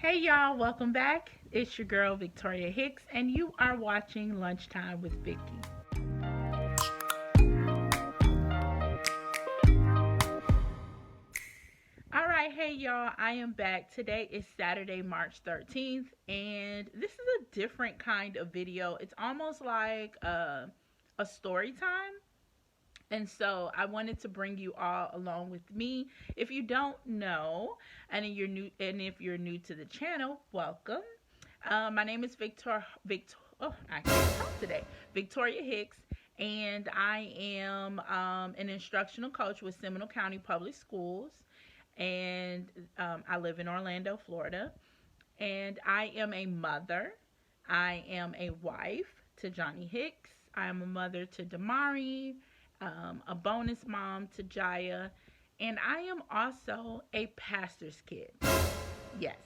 Hey y'all, welcome back. It's your girl Victoria Hicks, and you are watching Lunchtime with Vicky. All right, hey y'all, I am back. Today is Saturday, March 13th, and this is a different kind of video. It's almost like a story time. And so I wanted to bring you all along with me. If you don't know, and if you're new to the channel, welcome. My name is I can't talk today. Victoria Hicks, and I am an instructional coach with Seminole County Public Schools, and I live in Orlando, Florida. And I am a mother. I am a wife to Johnny Hicks. I am a mother to Damari, a bonus mom to Jaya, and I am also a pastor's kid. Yes.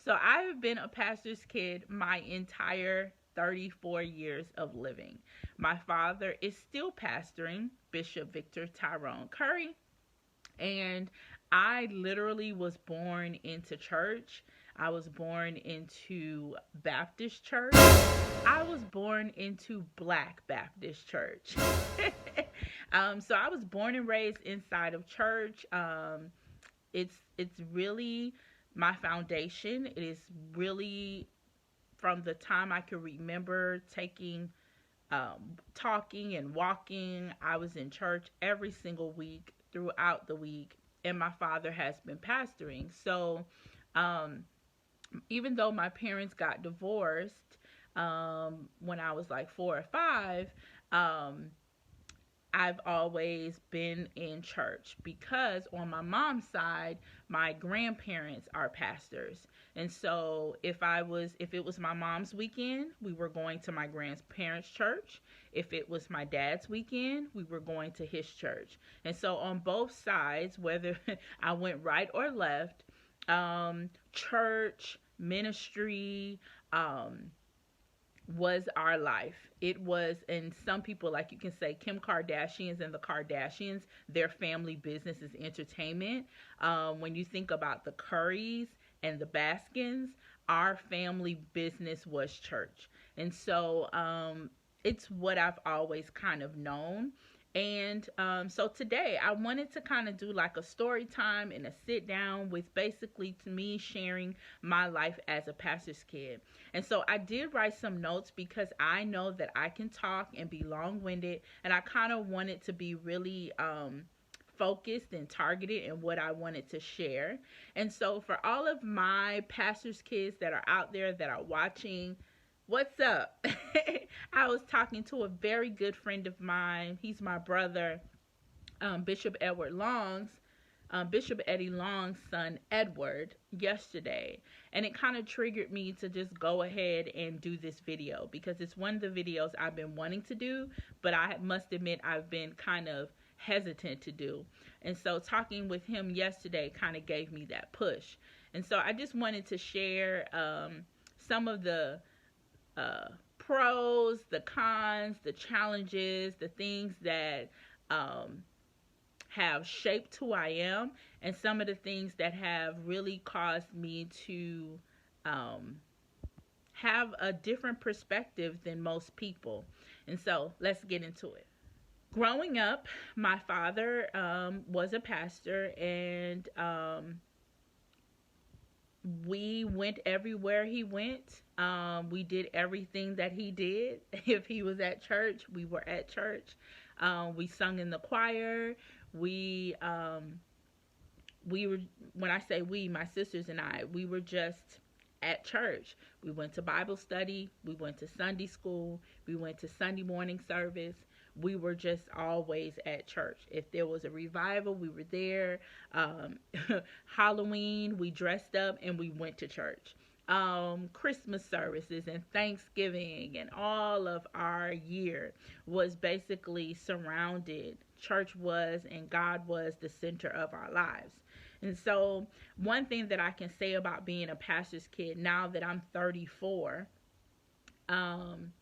So I have been a pastor's kid my entire 34 years of living. My father is still pastoring, Bishop Victor Tyrone Curry, and I literally was born into church. I was born into Baptist church. I was born into Black Baptist church. So I was born and raised inside of church. It's really my foundation. It is really from the time I can remember talking and walking. I was in church every single week throughout the week, and my father has been pastoring. So, um, even though my parents got divorced when I was like 4 or 5, um, I've always been in church because on my mom's side, my grandparents are pastors. And so if it was my mom's weekend, we were going to my grandparents' church. If it was my dad's weekend, we were going to his church. And so on both sides, whether I went right or left, church, ministry, was our life. It was, and some people, like you can say, Kim Kardashians and the Kardashians, their family business is entertainment. When you think about the Currys and the Baskins, our family business was church. And so it's what I've always kind of known. And so today I wanted to kind of do like a story time and a sit down with basically to me sharing my life as a pastor's kid. And so I did write some notes because I know that I can talk and be long winded, and I kind of wanted to be really focused and targeted in what I wanted to share. And so for all of my pastor's kids that are out there that are watching, what's up? I was talking to a very good friend of mine. He's my brother, Bishop Edward Long's. Bishop Eddie Long's son Edward yesterday, and it kind of triggered me to just go ahead and do this video because it's one of the videos I've been wanting to do, but I must admit I've been kind of hesitant to do. And so talking with him yesterday kind of gave me that push. And so I just wanted to share some of the pros, the cons, the challenges, the things that have shaped who I am, and some of the things that have really caused me to um, have a different perspective than most people. And so let's get into it. Growing up, my father was a pastor, and we went everywhere he went. We did everything that he did. If he was at church, we were at church. We sung in the choir. We we were, when I say we, my sisters and I, we were just at church. We went to Bible study. We went to Sunday school. We went to Sunday morning service. We were just always at church. If there was a revival, we were there. Halloween, we dressed up and we went to church. Christmas services and Thanksgiving and all of our year was basically surrounded. Church was and God was the center of our lives. And so, one thing that I can say about being a pastor's kid now that I'm 34 um,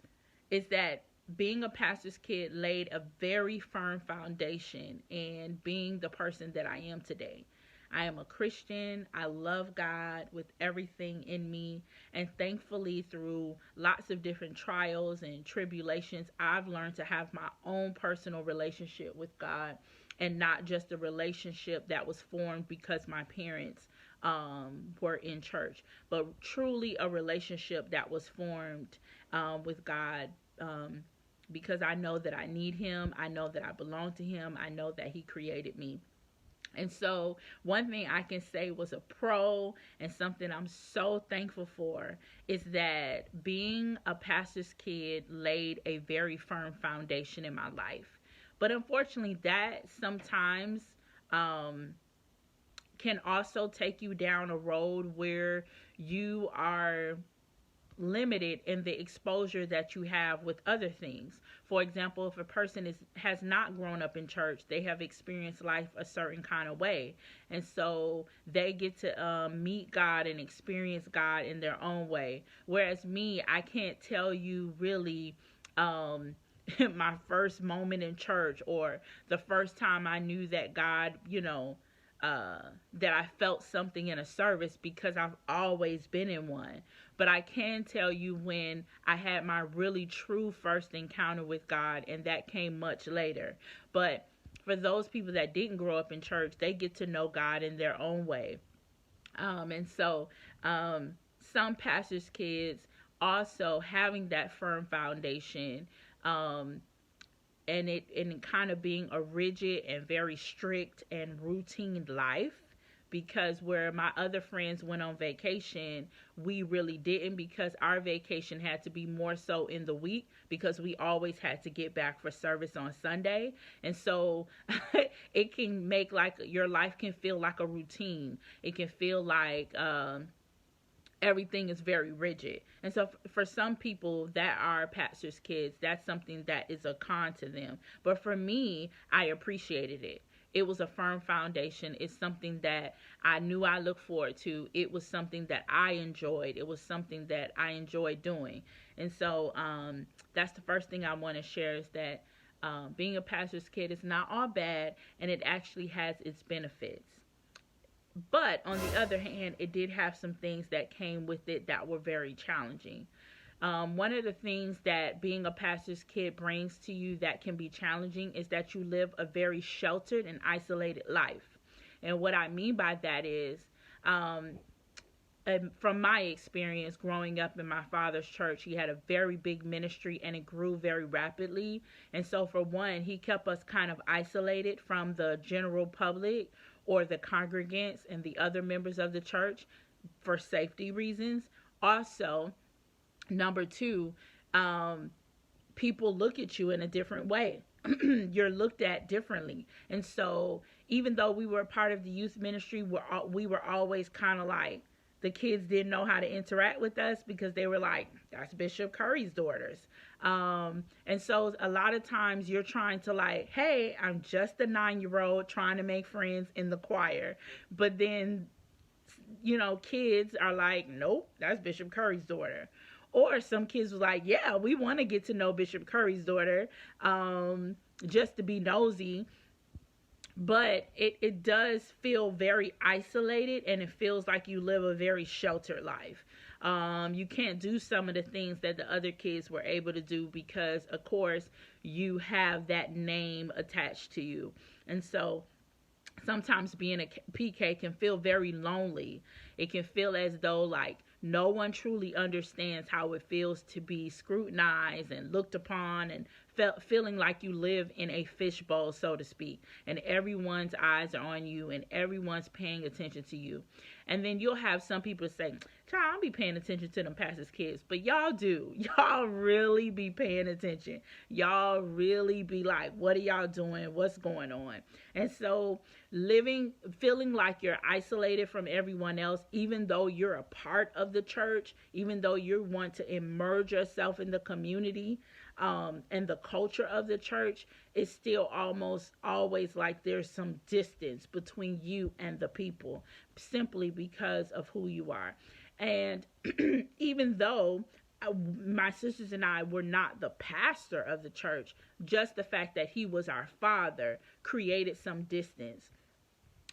is that being a pastor's kid laid a very firm foundation in being the person that I am today. I am a Christian. I love God with everything in me. And thankfully, through lots of different trials and tribulations, I've learned to have my own personal relationship with God, and not just a relationship that was formed because my parents were in church, but truly a relationship that was formed with God. Because I know that I need him. I know that I belong to him. I know that he created me. And so, one thing I can say was a pro, and something I'm so thankful for, is that being a pastor's kid laid a very firm foundation in my life. But unfortunately, that sometimes um, can also take you down a road where you are limited in the exposure that you have with other things. For example, if a person has not grown up in church, they have experienced life a certain kind of way, and so they get to meet God and experience God in their own way. Whereas me, I can't tell you really um, my first moment in church, or the first time I knew that God, that I felt something in a service, because I've always been in one. But I can tell you when I had my really true first encounter with God, and that came much later. But for those people that didn't grow up in church, they get to know God in their own way. And so some pastors' kids also having that firm foundation, um, and kind of being a rigid and very strict and routine life, because where my other friends went on vacation, we really didn't, because our vacation had to be more so in the week, because we always had to get back for service on Sunday. And so it can make, like, your life can feel like a routine. It can feel like everything is very rigid. And so for some people that are pastors' kids, that's something that is a con to them. But for me, I appreciated it. It was a firm foundation. It's something that I knew I looked forward to. It was something that I enjoyed. It was something that I enjoyed doing. And so that's the first thing I want to share, is that being a pastor's kid is not all bad, and it actually has its benefits. But on the other hand, it did have some things that came with it that were very challenging. One of the things that being a pastor's kid brings to you that can be challenging is that you live a very sheltered and isolated life. And what I mean by that is, from my experience growing up in my father's church, he had a very big ministry and it grew very rapidly. And so, for one, he kept us kind of isolated from the general public or the congregants and the other members of the church for safety reasons. Also, number two, people look at you in a different way. You're looked at differently. And so, even though we were a part of the youth ministry, we were always kind of like, the kids didn't know how to interact with us, because they were like, that's Bishop Curry's daughters. And so a lot of times you're trying to, like, hey, I'm just a 9-year-old trying to make friends in the choir. But then, kids are like, nope, that's Bishop Curry's daughter. Or some kids were like, yeah, we want to get to know Bishop Curry's daughter, just to be nosy. But it does feel very isolated, and it feels like you live a very sheltered life. You can't do some of the things that the other kids were able to do, because, of course, you have that name attached to you. And so sometimes being a PK can feel very lonely. It can feel as though, like, no one truly understands how it feels to be scrutinized and looked upon, and feeling like you live in a fishbowl, so to speak, and everyone's eyes are on you and everyone's paying attention to you. And then you'll have some people say, child, I don't be paying attention to them pastors' kids. But y'all do. Y'all really be paying attention. Y'all really be like, what are y'all doing? What's going on? And so feeling like you're isolated from everyone else, even though you're a part of the church, even though you want to immerse yourself in the community, and the culture of the church, is still almost always like there's some distance between you and the people, simply because of who you are. And even though my sisters and I were not the pastor of the church, just the fact that he was our father created some distance.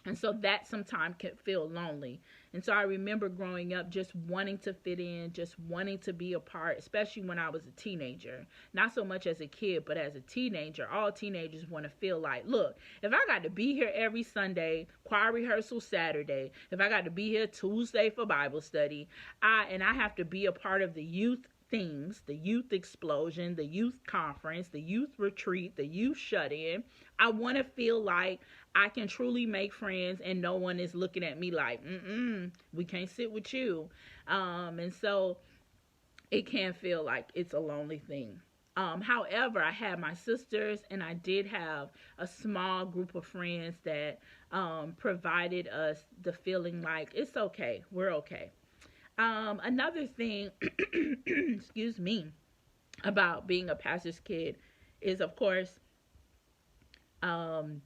And so that sometimes can feel lonely. And so I remember growing up just wanting to fit in, just wanting to be a part, especially when I was a teenager. Not so much as a kid, but as a teenager. All teenagers want to feel like, look, if I got to be here every Sunday, choir rehearsal Saturday, if I got to be here Tuesday for Bible study, I have to be a part of the youth things, the youth explosion, the youth conference, the youth retreat, the youth shut in. I want to feel like I can truly make friends and no one is looking at me like, we can't sit with you. And so it can feel like it's a lonely thing. However, I had my sisters and I did have a small group of friends that provided us the feeling like it's okay, we're okay. Another thing, excuse me, about being a pastor's kid is, of course, um,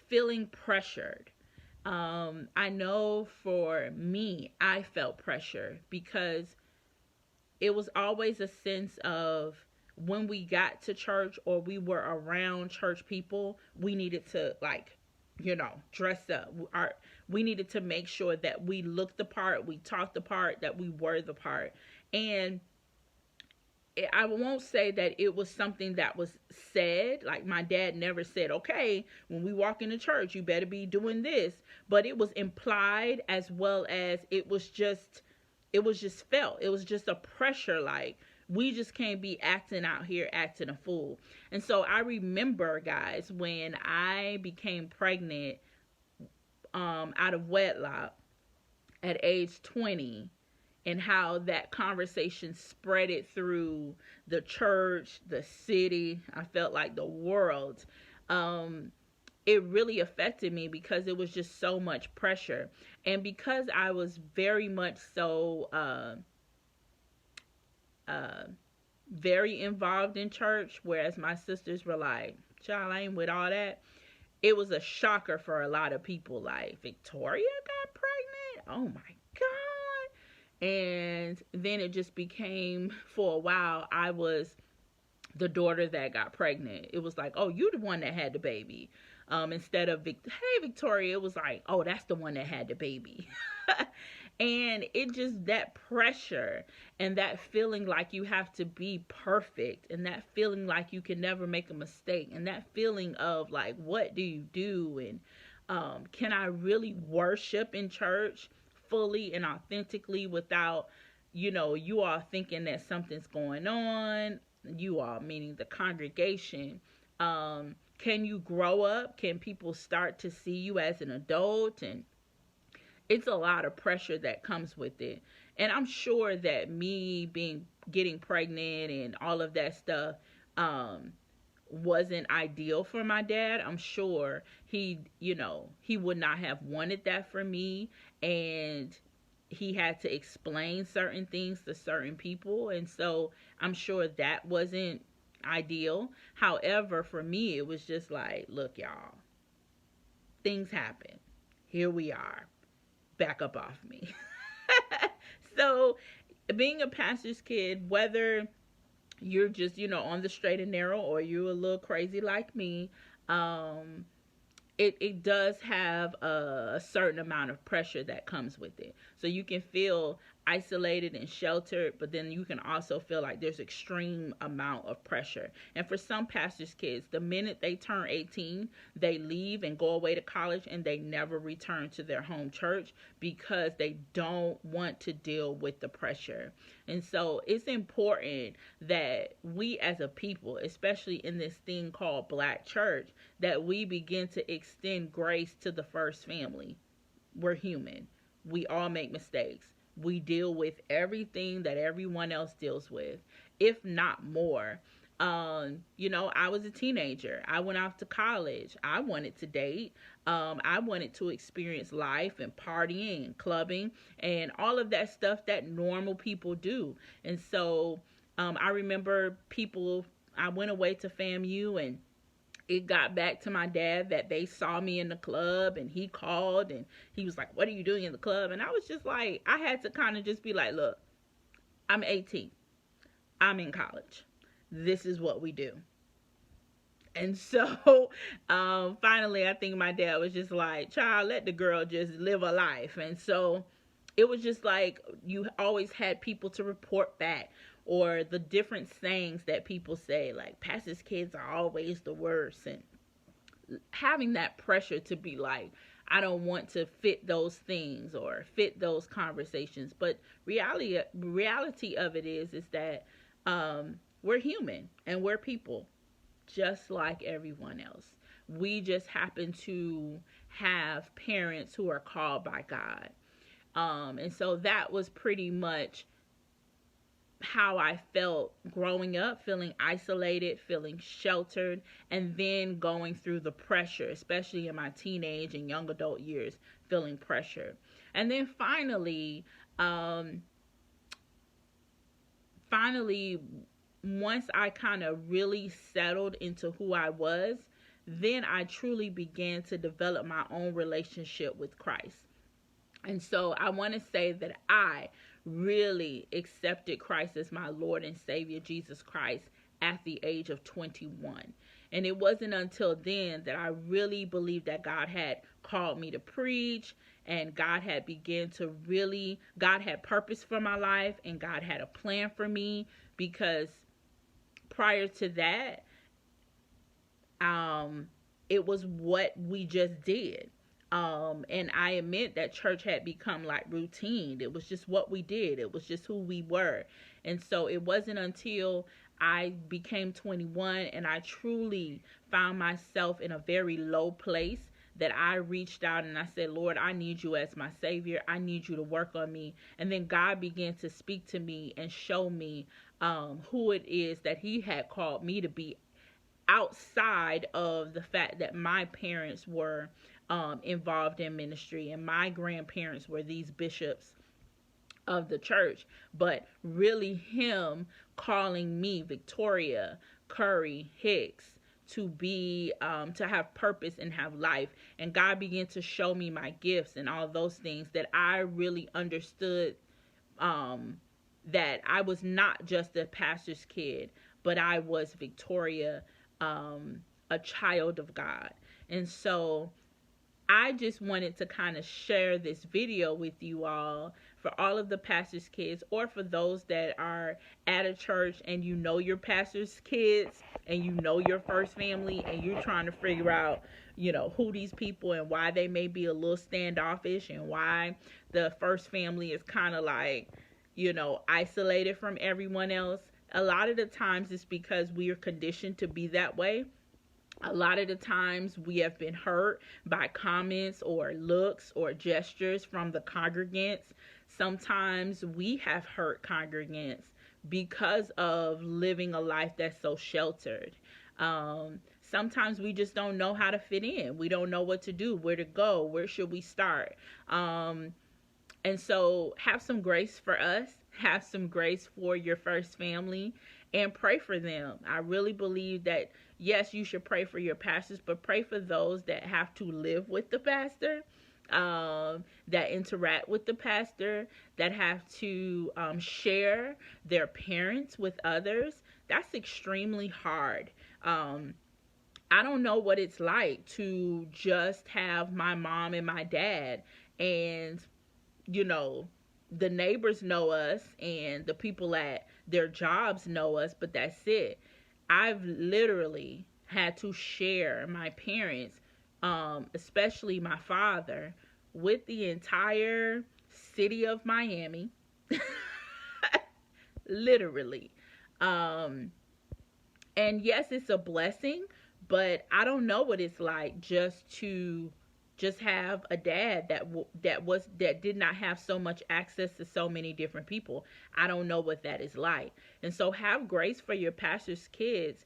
feeling pressured. I know for me, I felt pressure because it was always a sense of when we got to church or we were around church people, we needed to, like, dress up. We needed to make sure that we looked the part, we talked the part, that we were the part. And I won't say that it was something that was said. Like, my dad never said, okay, when we walk into church, you better be doing this. But it was implied, as well as it was just felt. It was just a pressure, like, we just can't be acting out here, acting a fool. And so I remember, guys, when I became pregnant out of wedlock at age 20, and how that conversation spread it through the church, the city, I felt like the world. It really affected me because it was just so much pressure. And because I was very much so uh, very involved in church, whereas my sisters were like, child, I ain't with all that. It was a shocker for a lot of people. Like, Victoria got pregnant? Oh my God. And then it just became, for a while, I was the daughter that got pregnant. It was like, oh, you the one that had the baby. Instead of, hey, Victoria, it was like, oh, that's the one that had the baby. And it just, that pressure and that feeling like you have to be perfect, and that feeling like you can never make a mistake, and that feeling of like, what do you do? And can I really worship in church fully and authentically without, you all thinking that something's going on? You all, meaning the congregation. Can you grow up? Can people start to see you as an adult? And it's a lot of pressure that comes with it. And I'm sure that me getting pregnant and all of that stuff wasn't ideal for my dad. I'm sure he would not have wanted that for me, and he had to explain certain things to certain people, and so I'm sure that wasn't ideal. However, for me, it was just like, look, y'all, things happen. Here we are. Back up off me. So, being a pastor's kid, whether you're just, on the straight and narrow, or you're a little crazy like me, it does have a certain amount of pressure that comes with it. So you can feel isolated and sheltered, but then you can also feel like there's extreme amount of pressure. And for some pastors' kids, the minute they turn 18, they leave and go away to college, and they never return to their home church because they don't want to deal with the pressure. And so it's important that we as a people, especially in this thing called Black church, that we begin to extend grace to the first family. We're human. We all make mistakes. We deal with everything that everyone else deals with, if not more. I was a teenager. I went off to college. I wanted to date. I wanted to experience life and partying and clubbing and all of that stuff that normal people do. And so I remember I went away to FAMU, and it got back to my dad that they saw me in the club, and he called and he was like, what are you doing in the club? And I was just like, I had to kind of just be like, look, I'm 18. I'm in college. This is what we do. And so, finally, I think my dad was just like, child, let the girl just live a life. And so it was just like you always had people to report back, or the different sayings that people say, like, pastor's kids are always the worst. And having that pressure to be like, I don't want to fit those things or fit those conversations. But reality of it is that we're human and we're people just like everyone else. We just happen to have parents who are called by God. And so that was pretty much how I felt growing up, feeling isolated, feeling sheltered, and then going through the pressure, especially in my teenage and young adult years, feeling pressure. And then um, finally, once I kind of really settled into who I was, then I truly began to develop my own relationship with Christ. And so I want to say that I really accepted Christ as my Lord and Savior, Jesus Christ, at the age of 21. And it wasn't until then that I really believed that God had called me to preach, and God had purpose for my life, and God had a plan for me, because prior to that, um, it was what we just did. And I admit that church had become like routine. It was just what we did. It was just who we were. And so it wasn't until I became 21 and I truly found myself in a very low place that I reached out and I said, Lord, I need you as my Savior. I need you to work on me. And then God began to speak to me and show me who it is that He had called me to be, outside of the fact that my parents were involved in ministry and my grandparents were these bishops of the church, but really Him calling me, Victoria Curry Hicks, to be to have purpose and have life. And God began to show me my gifts and all those things, that I really understood that I was not just a pastor's kid, but I was Victoria, a child of God. And so I just wanted to kind of share this video with you all, for all of the pastor's kids, or for those that are at a church and you know your pastor's kids and you know your first family and you're trying to figure out, who these people and why they may be a little standoffish and why the first family is kind of like, isolated from everyone else. A lot of the times it's because we are conditioned to be that way. A lot of the times we have been hurt by comments or looks or gestures from the congregants. Sometimes we have hurt congregants because of living a life that's so sheltered. Sometimes we just don't know how to fit in. We don't know what to do, where to go, where should we start. And so have some grace for us, have some grace for your first family, and pray for them. I really believe that, yes, you should pray for your pastors, but pray for those that have to live with the pastor, that interact with the pastor, that have to share their parents with others. That's extremely hard. I don't know what it's like to just have my mom and my dad, and the neighbors know us and the people at their jobs know us, but that's it. I've literally had to share my parents, especially my father, with the entire city of Miami. Literally. Um, and yes, it's a blessing, but I don't know what it's like just have a dad that did not have so much access to so many different people. I don't know what that is like. And so have grace for your pastor's kids,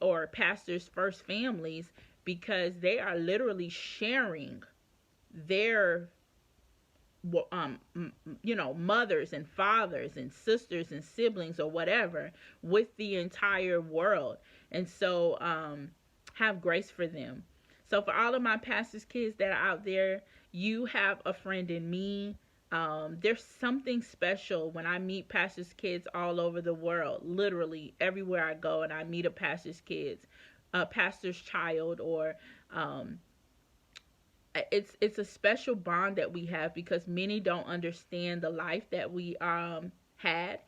or pastors' first families, because they are literally sharing their mothers and fathers and sisters and siblings or whatever with the entire world. And so have grace for them. So for all of my pastor's kids that are out there, you have a friend in me. There's something special when I meet pastor's kids all over the world, literally everywhere I go and I meet a pastor's kids. a pastor's child, or it's a special bond that we have because many don't understand the life that we had.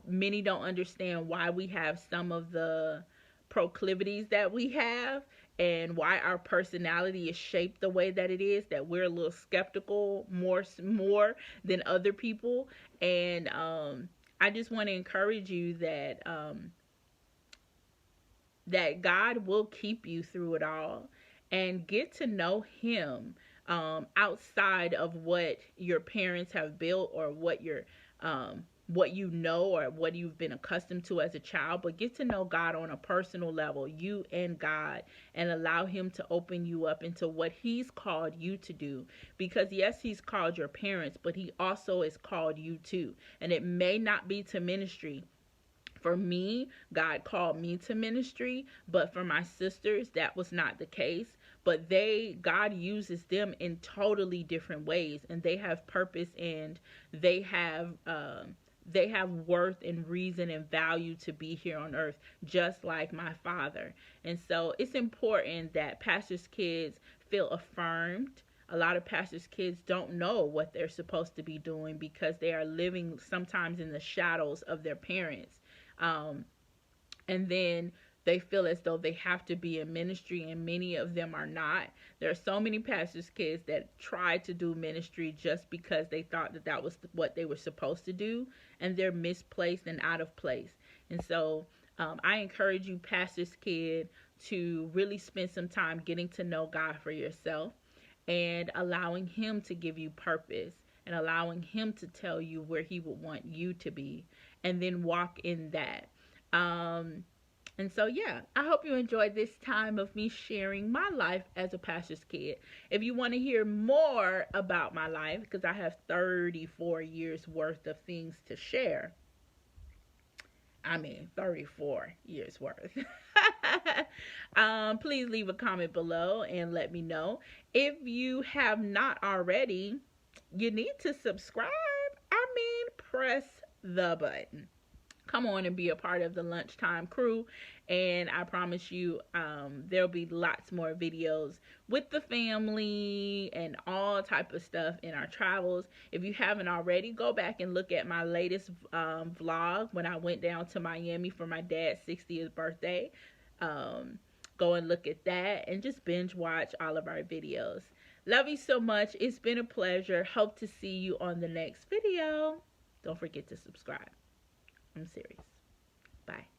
Many don't understand why we have some of the proclivities that we have, and why our personality is shaped the way that it is, that we're a little skeptical more than other people. And I just want to encourage you that that God will keep you through it all, and get to know Him outside of what your parents have built, or what you know, or what you've been accustomed to as a child. But get to know God on a personal level, you and God, and allow Him to open you up into what He's called you to do. Because yes, He's called your parents, but He also has called you too. And it may not be to ministry. For me, God called me to ministry, but for my sisters, that was not the case. But God uses them in totally different ways, and they have purpose, and they have worth and reason and value to be here on earth, just like my father. And so it's important that pastors' kids feel affirmed. A lot of pastors' kids don't know what they're supposed to be doing because they are living sometimes in the shadows of their parents. And then they feel as though they have to be in ministry, and many of them are not. There are so many pastors' kids that tried to do ministry just because they thought that that was what they were supposed to do, and they're misplaced and out of place. And so I encourage you, pastors' kid, to really spend some time getting to know God for yourself, and allowing Him to give you purpose, and allowing Him to tell you where He would want you to be, and then walk in that. And so, yeah, I hope you enjoyed this time of me sharing my life as a pastor's kid. If you want to hear more about my life, because I have 34 years worth of things to share. 34 years worth. Please leave a comment below and let me know. If you have not already, you need to subscribe. Press the button. Come on and be a part of the Lunchtime Crew, and I promise you there'll be lots more videos with the family and all type of stuff in our travels. If you haven't already, go back and look at my latest vlog when I went down to Miami for my dad's 60th birthday. Go and look at that and just binge watch all of our videos. Love you so much. It's been a pleasure. Hope to see you on the next video. Don't forget to subscribe. I'm serious. Bye.